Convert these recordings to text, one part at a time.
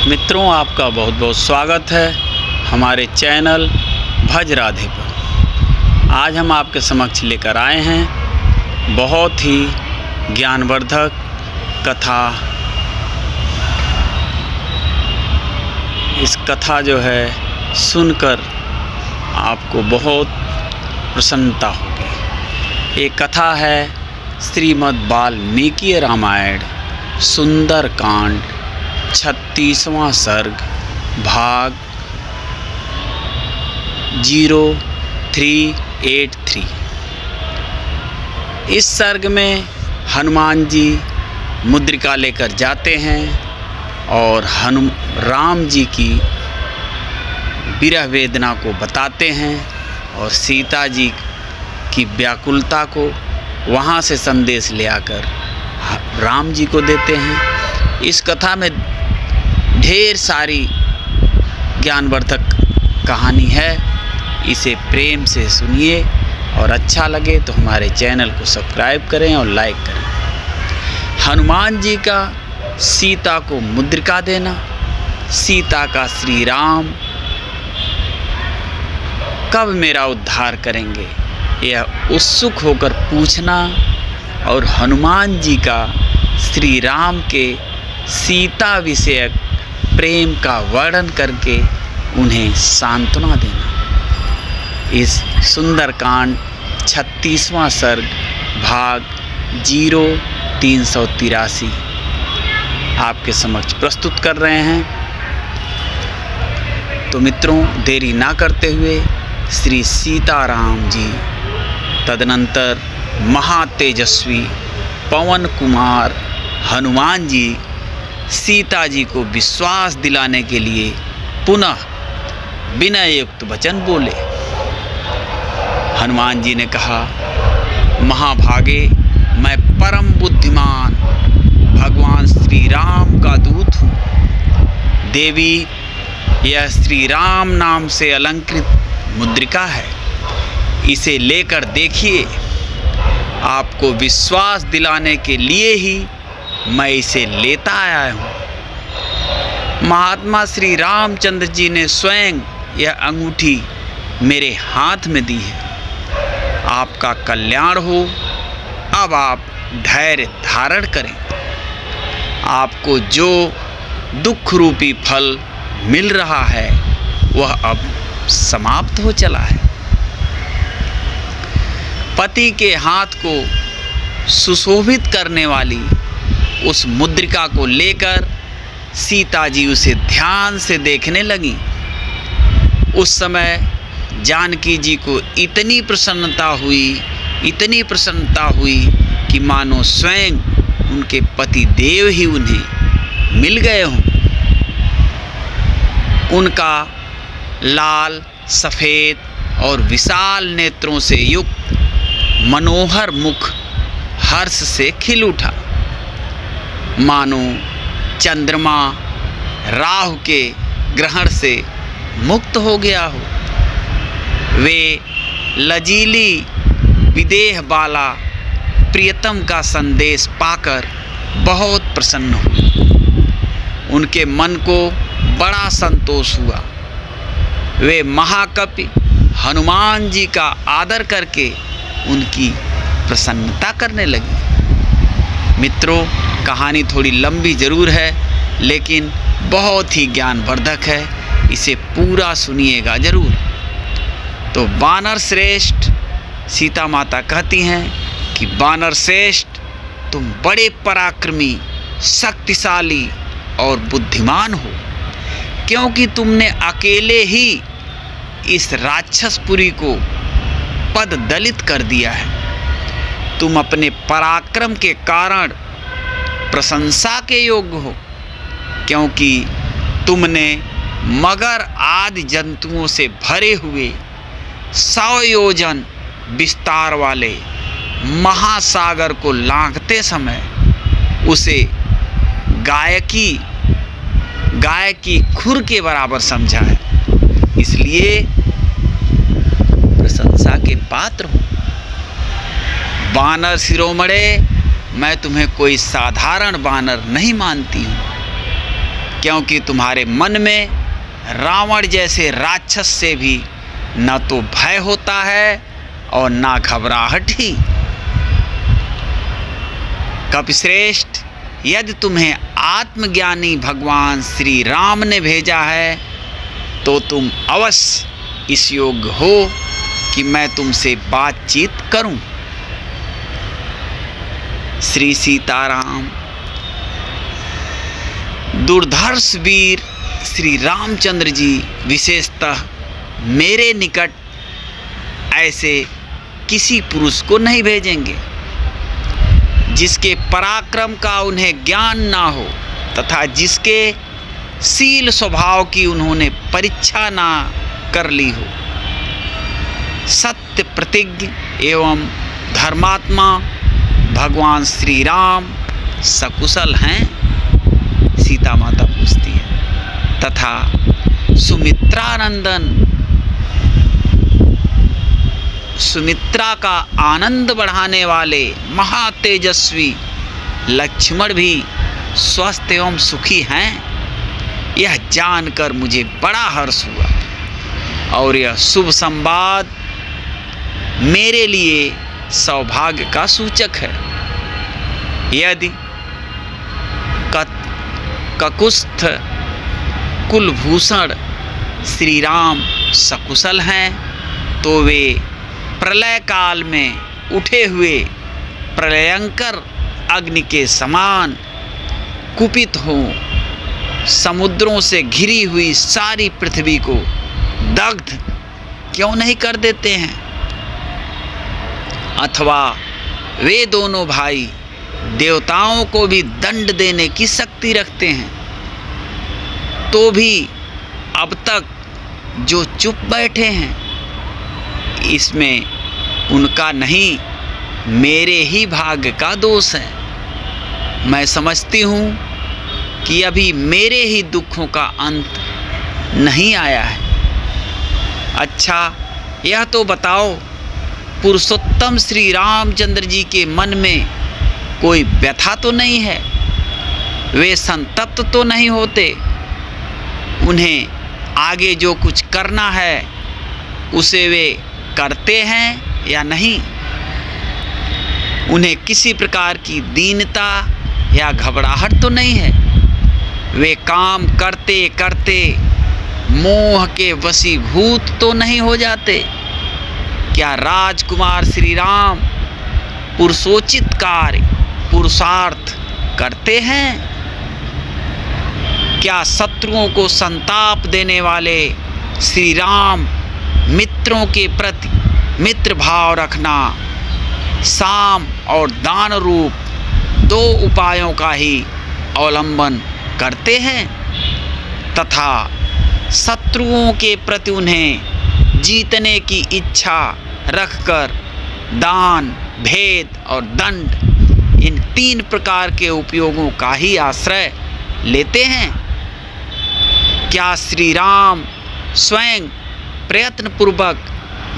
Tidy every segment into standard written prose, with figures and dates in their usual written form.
मित्रों, आपका बहुत बहुत स्वागत है हमारे चैनल भज राधे पर। आज हम आपके समक्ष लेकर आए हैं बहुत ही ज्ञानवर्धक कथा। इस कथा जो है सुनकर आपको बहुत प्रसन्नता होगी। ये कथा है श्रीमद् वाल्मीकि रामायण सुंदरकांड 36वां सर्ग भाग 0383। इस सर्ग में हनुमान जी मुद्रिका लेकर जाते हैं और राम जी की विरह वेदना को बताते हैं और सीता जी की व्याकुलता को वहाँ से संदेश ले आकर राम जी को देते हैं। इस कथा में ढेर सारी ज्ञानवर्धक कहानी है। इसे प्रेम से सुनिए और अच्छा लगे तो हमारे चैनल को सब्सक्राइब करें और लाइक करें। हनुमान जी का सीता को मुद्रिका देना, सीता का श्री राम कब मेरा उद्धार करेंगे यह उत्सुक होकर पूछना और हनुमान जी का श्री राम के सीता विषयक प्रेम का वर्णन करके उन्हें सांत्वना देना। इस सुंदरकांड 36वां सर्ग भाग 0383 आपके समक्ष प्रस्तुत कर रहे हैं। तो मित्रों, देरी ना करते हुए श्री सीताराम जी तदनंतर महातेजस्वी पवन कुमार हनुमान जी सीता जी को विश्वास दिलाने के लिए पुनः विनय युक्त वचन बोले। हनुमान जी ने कहा, महाभागे, मैं परम बुद्धिमान भगवान श्री राम का दूत हूँ। देवी, यह श्री राम नाम से अलंकृत मुद्रिका है, इसे लेकर देखिए। आपको विश्वास दिलाने के लिए ही मैं इसे लेता आया हूँ। महात्मा श्री रामचंद्र जी ने स्वयं यह अंगूठी मेरे हाथ में दी है। आपका कल्याण हो। अब आप धैर्य धारण करें। आपको जो दुख रूपी फल मिल रहा है वह अब समाप्त हो चला है। पति के हाथ को सुशोभित करने वाली उस मुद्रिका को लेकर सीता जी उसे ध्यान से देखने लगी। उस समय जानकी जी को इतनी प्रसन्नता हुई कि मानो स्वयं उनके पति देव ही उन्हें मिल गए हों। उनका लाल, सफ़ेद और विशाल नेत्रों से युक्त मनोहर मुख हर्ष से खिल उठा, मानो चंद्रमा राहु के ग्रहण से मुक्त हो गया हो। वे लजीली विदेह वाला प्रियतम का संदेश पाकर बहुत प्रसन्न हुए। उनके मन को बड़ा संतोष हुआ। वे महाकवि हनुमान जी का आदर करके उनकी प्रसन्नता करने लगी। मित्रों, कहानी थोड़ी लंबी ज़रूर है लेकिन बहुत ही ज्ञानवर्धक है। इसे पूरा सुनिएगा ज़रूर। तो वानर श्रेष्ठ, सीता माता कहती हैं कि वानर श्रेष्ठ, तुम बड़े पराक्रमी, शक्तिशाली और बुद्धिमान हो, क्योंकि तुमने अकेले ही इस राक्षसपुरी को पद दलित कर दिया है। तुम अपने पराक्रम के कारण प्रशंसा के योग्य हो, क्योंकि तुमने मगर आदि जंतुओं से भरे हुए 100 योजन विस्तार वाले महासागर को लांघते समय उसे गाय की खुर के बराबर समझा है, इसलिए प्रशंसा के पात्र हो। वानर शिरोमणे, मैं तुम्हें कोई साधारण वानर नहीं मानती हूँ। क्योंकि तुम्हारे मन में रावण जैसे राक्षस से भी न तो भय होता है और ना घबराहट ही। कपिश्रेष्ठ, यदि तुम्हें आत्मज्ञानी भगवान श्री राम ने भेजा है तो तुम अवश्य इस योग्य हो कि मैं तुमसे बातचीत करूं। श्री सीताराम। दुर्धर्ष वीर श्री रामचंद्र जी विशेषतः मेरे निकट ऐसे किसी पुरुष को नहीं भेजेंगे जिसके पराक्रम का उन्हें ज्ञान ना हो तथा जिसके शील स्वभाव की उन्होंने परीक्षा ना कर ली हो। सत्य प्रतिज्ञ एवं धर्मात्मा भगवान श्री राम सकुशल हैं? सीता माता पूछती है। तथा सुमित्रा का आनंद बढ़ाने वाले महातेजस्वी लक्ष्मण भी स्वस्थ एवं सुखी हैं? यह जानकर मुझे बड़ा हर्ष हुआ और यह शुभ संवाद मेरे लिए सौभाग्य का सूचक है। यदि ककुस्थ कुलभूषण श्री राम सकुशल हैं तो वे प्रलय काल में उठे हुए प्रलयंकर अग्नि के समान कुपित हों, समुद्रों से घिरी हुई सारी पृथ्वी को दग्ध क्यों नहीं कर देते हैं? अथवा वे दोनों भाई देवताओं को भी दंड देने की शक्ति रखते हैं, तो भी अब तक जो चुप बैठे हैं, इसमें उनका नहीं मेरे ही भाग्य का दोष है। मैं समझती हूँ कि अभी मेरे ही दुखों का अंत नहीं आया है। अच्छा, यह तो बताओ, पुरुषोत्तम श्री रामचंद्र जी के मन में कोई व्यथा तो नहीं है? वे संतप्त तो नहीं होते? उन्हें आगे जो कुछ करना है उसे वे करते हैं या नहीं? उन्हें किसी प्रकार की दीनता या घबराहट तो नहीं है? वे काम करते करते मोह के वशीभूत तो नहीं हो जाते? क्या राजकुमार श्री राम पुरुषोचित कार्य पुरुषार्थ करते हैं? क्या शत्रुओं को संताप देने वाले श्री राम मित्रों के प्रति मित्र भाव रखना, साम और दान रूप दो उपायों का ही अवलंबन करते हैं तथा शत्रुओं के प्रति उन्हें जीतने की इच्छा रखकर दान, भेद और दंड, इन तीन प्रकार के उपयोगों का ही आश्रय लेते हैं? क्या श्री राम स्वयं प्रयत्नपूर्वक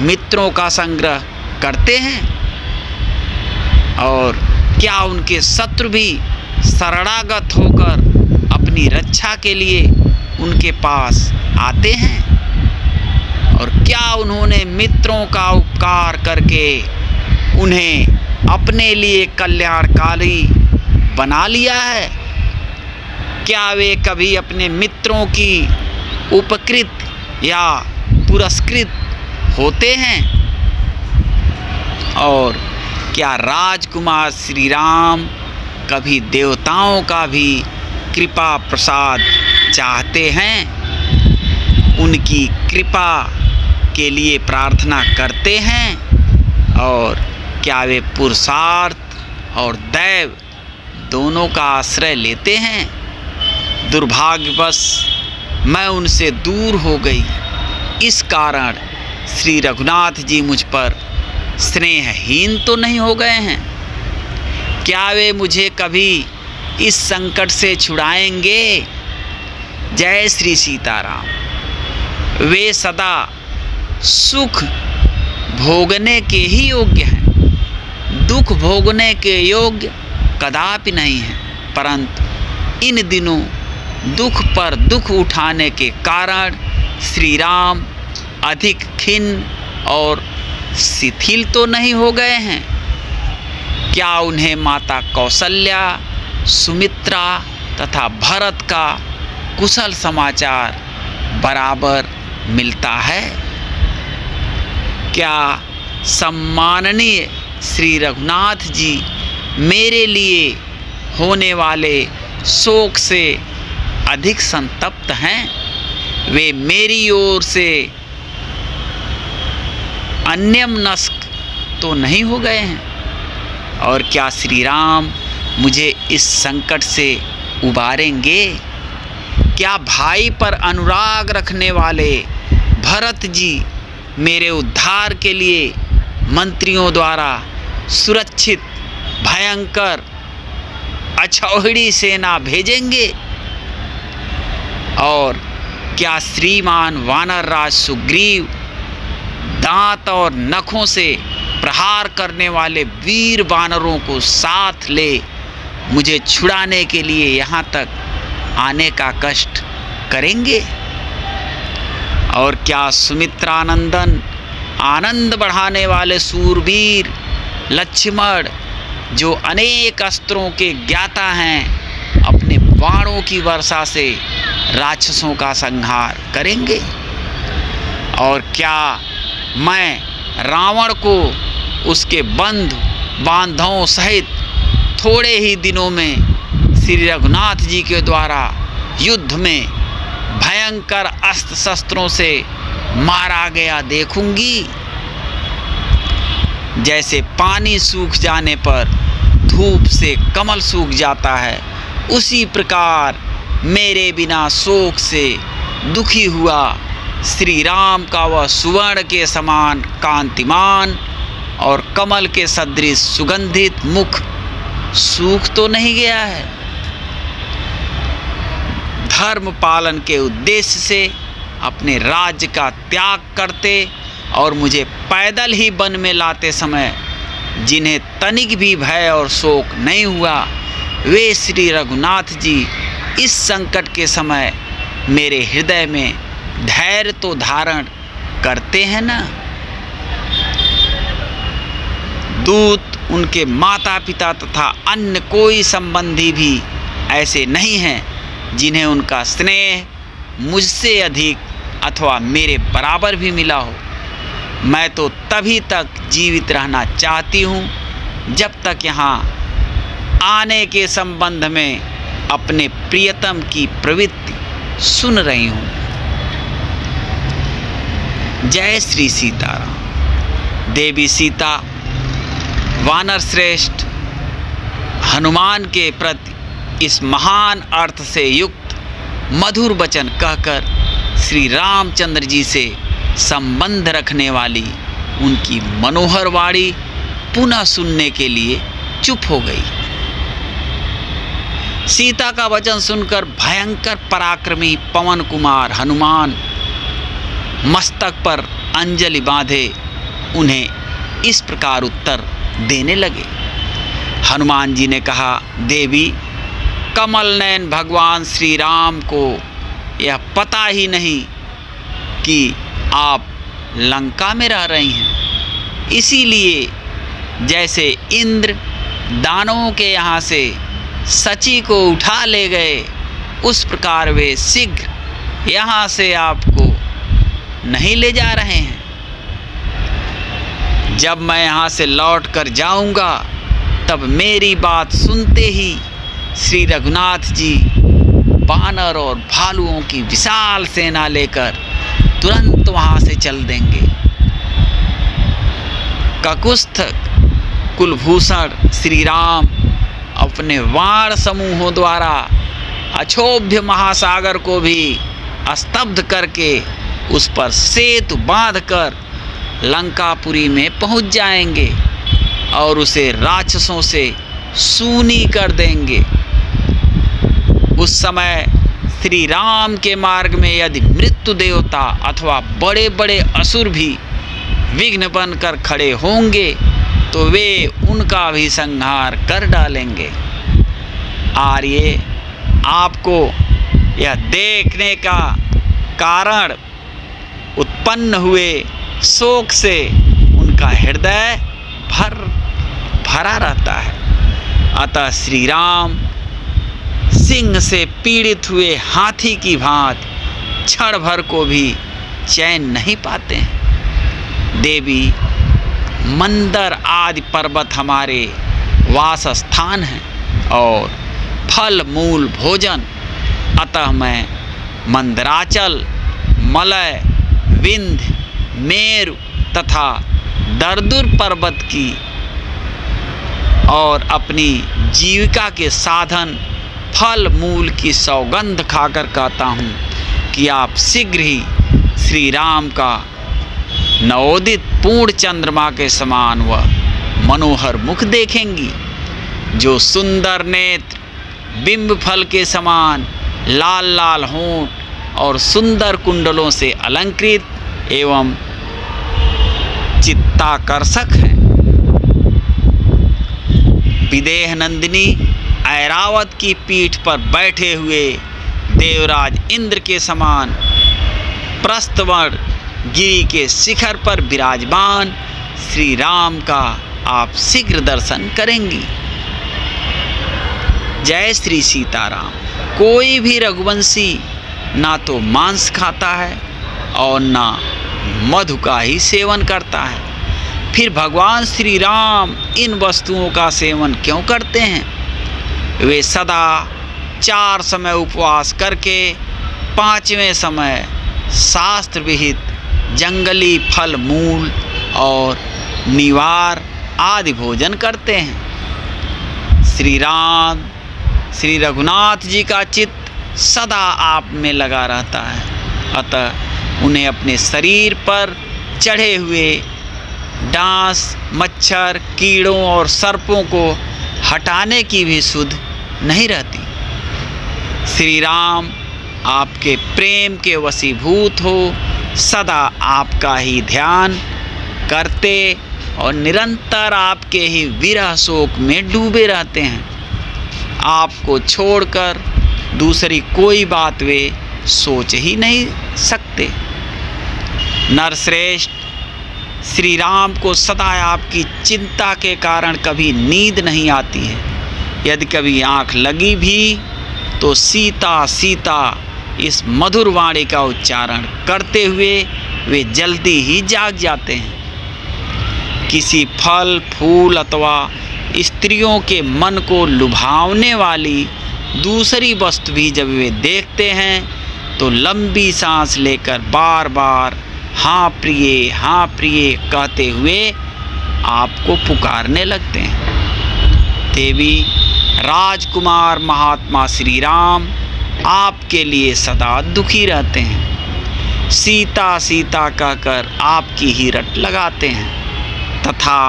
मित्रों का संग्रह करते हैं? और क्या उनके शत्रु भी शरणागत होकर अपनी रक्षा के लिए उनके पास आते हैं? और क्या उन्होंने मित्रों का उपकार करके उन्हें अपने लिए कल्याणकारी बना लिया है? क्या वे कभी अपने मित्रों की उपकृत या पुरस्कृत होते हैं? और क्या राजकुमार श्री राम कभी देवताओं का भी कृपा प्रसाद चाहते हैं? उनकी कृपा के लिए प्रार्थना करते हैं? और क्या वे पुरुषार्थ और दैव दोनों का आश्रय लेते हैं? दुर्भाग्यवश मैं उनसे दूर हो गई। इस कारण श्री रघुनाथ जी मुझ पर स्नेहहीन तो नहीं हो गए हैं? क्या वे मुझे कभी इस संकट से छुड़ाएंगे? जय श्री सीताराम। वे सदा सुख भोगने के ही योग्य हैं, दुख भोगने के योग्य कदापि नहीं हैं। परंतु इन दिनों दुख पर दुख उठाने के कारण श्री राम अधिक खिन्न और शिथिल तो नहीं हो गए हैं? क्या उन्हें माता कौशल्या, सुमित्रा तथा भरत का कुशल समाचार बराबर मिलता है? क्या सम्माननीय श्री रघुनाथ जी मेरे लिए होने वाले शोक से अधिक संतप्त हैं? वे मेरी ओर से अन्यमनस्क तो नहीं हो गए हैं? और क्या श्री राम मुझे इस संकट से उबारेंगे? क्या भाई पर अनुराग रखने वाले भरत जी मेरे उद्धार के लिए मंत्रियों द्वारा सुरक्षित भयंकर अछौहिड़ी सेना भेजेंगे? और क्या श्रीमान वानरराज सुग्रीव दांत और नखों से प्रहार करने वाले वीर वानरों को साथ ले मुझे छुड़ाने के लिए यहाँ तक आने का कष्ट करेंगे? और क्या सुमित्रानंदन आनंद बढ़ाने वाले सूरवीर लक्ष्मण, जो अनेक अस्त्रों के ज्ञाता हैं, अपने बाणों की वर्षा से राक्षसों का संहार करेंगे? और क्या मैं रावण को उसके बांधवों सहित थोड़े ही दिनों में श्री रघुनाथ जी के द्वारा युद्ध में भयंकर अस्त्र शस्त्रों से मारा गया देखूंगी? जैसे पानी सूख जाने पर धूप से कमल सूख जाता है, उसी प्रकार मेरे बिना शोक से दुखी हुआ श्री राम का वह सुवर्ण के समान कांतिमान और कमल के सदृश सुगंधित मुख सूख तो नहीं गया है? धर्म पालन के उद्देश्य से अपने राज्य का त्याग करते और मुझे पैदल ही वन में लाते समय जिन्हें तनिक भी भय और शोक नहीं हुआ, वे श्री रघुनाथ जी इस संकट के समय मेरे हृदय में धैर्य तो धारण करते हैं ना? दूत, उनके माता पिता तथा अन्य कोई संबंधी भी ऐसे नहीं हैं जिन्हें उनका स्नेह मुझसे अधिक अथवा मेरे बराबर भी मिला हो। मैं तो तभी तक जीवित रहना चाहती हूँ जब तक यहाँ आने के संबंध में अपने प्रियतम की प्रवृत्ति सुन रही हूँ। जय श्री सीताराम। देवी सीता वानर श्रेष्ठ हनुमान के प्रति इस महान अर्थ से युक्त मधुर वचन कहकर श्री रामचंद्र जी से संबंध रखने वाली उनकी मनोहर वाणी पुनः सुनने के लिए चुप हो गई। सीता का वचन सुनकर भयंकर पराक्रमी पवन कुमार हनुमान मस्तक पर अंजलि बांधे उन्हें इस प्रकार उत्तर देने लगे। हनुमान जी ने कहा, देवी, कमल नयन भगवान श्री राम को यह पता ही नहीं कि आप लंका में रह रही हैं, इसीलिए जैसे इंद्र दानवों के यहाँ से सची को उठा ले गए, उस प्रकार वे शीघ्र यहाँ से आपको नहीं ले जा रहे हैं। जब मैं यहाँ से लौट कर जाऊँगा तब मेरी बात सुनते ही श्री रघुनाथ जी बानर और भालुओं की विशाल सेना लेकर तुरंत वहाँ से चल देंगे। ककुस्थ कुलभूषण श्री राम अपने वाण समूहों द्वारा अक्षोभ्य महासागर को भी स्तब्ध करके उस पर सेतु बांधकर लंकापुरी में पहुंच जाएंगे और उसे राक्षसों से सूनी कर देंगे। उस समय श्री राम के मार्ग में यदि मृत्यु देवता अथवा बड़े बड़े असुर भी विघ्न बनकर खड़े होंगे तो वे उनका भी संहार कर डालेंगे। आर्य, आपको यह देखने का कारण उत्पन्न हुए शोक से उनका हृदय भरा रहता है। अतः श्री राम सिंह से पीड़ित हुए हाथी की भांति क्षण भर को भी चैन नहीं पाते हैं। देवी, मंदर आदि पर्वत हमारे वास स्थान हैं और फल मूल भोजन, अतः मैं मंदराचल, मलय, विंध्य, मेरु तथा दरदुर पर्वत की और अपनी जीविका के साधन फल मूल की सौगंध खाकर कहता हूँ कि आप शीघ्र ही श्री राम का नवोदित पूर्ण चंद्रमा के समान व मनोहर मुख देखेंगी, जो सुंदर नेत्र बिंब फल के समान लाल लाल होंठ और सुंदर कुंडलों से अलंकृत एवं चित्ताकर्षक है। विदेह नंदिनी ऐरावत की पीठ पर बैठे हुए देवराज इंद्र के समान प्रस्थवर्ण गिरी के शिखर पर विराजमान श्री राम का आप शीघ्र दर्शन करेंगी। जय श्री सीताराम। कोई भी रघुवंशी ना तो मांस खाता है और ना मधु का ही सेवन करता है, फिर भगवान श्री राम इन वस्तुओं का सेवन क्यों करते हैं? वे सदा 4 समय उपवास करके 5वें समय शास्त्र विहित जंगली फल मूल और निवार आदि भोजन करते हैं। श्री राम श्री रघुनाथ जी का चित्त सदा आप में लगा रहता है, अतः उन्हें अपने शरीर पर चढ़े हुए डांस, मच्छर, कीड़ों और सर्पों को हटाने की भी सुध नहीं रहती। श्री राम आपके प्रेम के वशीभूत हो सदा आपका ही ध्यान करते और निरंतर आपके ही विरह शोक में डूबे रहते हैं। आपको छोड़कर दूसरी कोई बात वे सोच ही नहीं सकते। नरश्रेष्ठ, श्री राम को सदा आपकी चिंता के कारण कभी नींद नहीं आती है। यदि कभी आँख लगी भी तो सीता सीता इस मधुर वाणी का उच्चारण करते हुए वे जल्दी ही जाग जाते हैं। किसी फल, फूल अथवा स्त्रियों के मन को लुभावने वाली दूसरी वस्तु भी जब वे देखते हैं तो लंबी सांस लेकर बार बार हाँ प्रिय कहते हुए आपको पुकारने लगते हैं। देवी, राजकुमार महात्मा श्री राम आपके लिए सदा दुखी रहते हैं। सीता सीता कहकर आपकी ही रट लगाते हैं तथा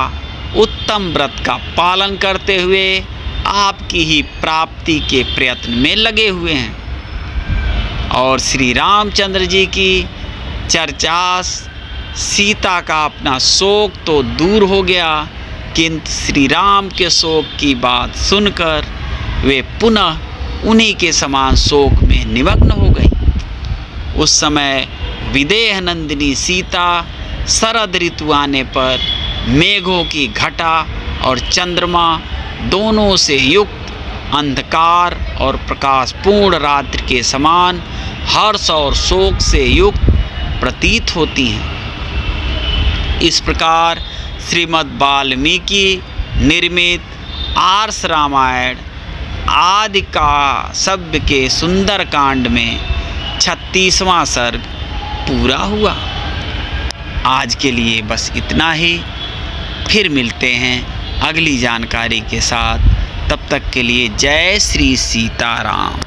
उत्तम व्रत का पालन करते हुए आपकी ही प्राप्ति के प्रयत्न में लगे हुए हैं। और श्री रामचंद्र जी की चर्चा सीता का अपना शोक तो दूर हो गया, किंतु श्री राम के शोक की बात सुनकर वे पुनः उन्हीं के समान शोक में निमग्न हो गई। उस समय विदेह नंदिनी सीता शरद ऋतु आने पर मेघों की घटा और चंद्रमा दोनों से युक्त अंधकार और प्रकाशपूर्ण रात्रि के समान हर्ष और शोक से युक्त प्रतीत होती हैं। इस प्रकार श्रीमद् वाल्मीकि निर्मित आर्ष रामायण आदि काव्य के सुंदर कांड में 36वां सर्ग पूरा हुआ। आज के लिए बस इतना ही, फिर मिलते हैं अगली जानकारी के साथ। तब तक के लिए जय श्री सीताराम।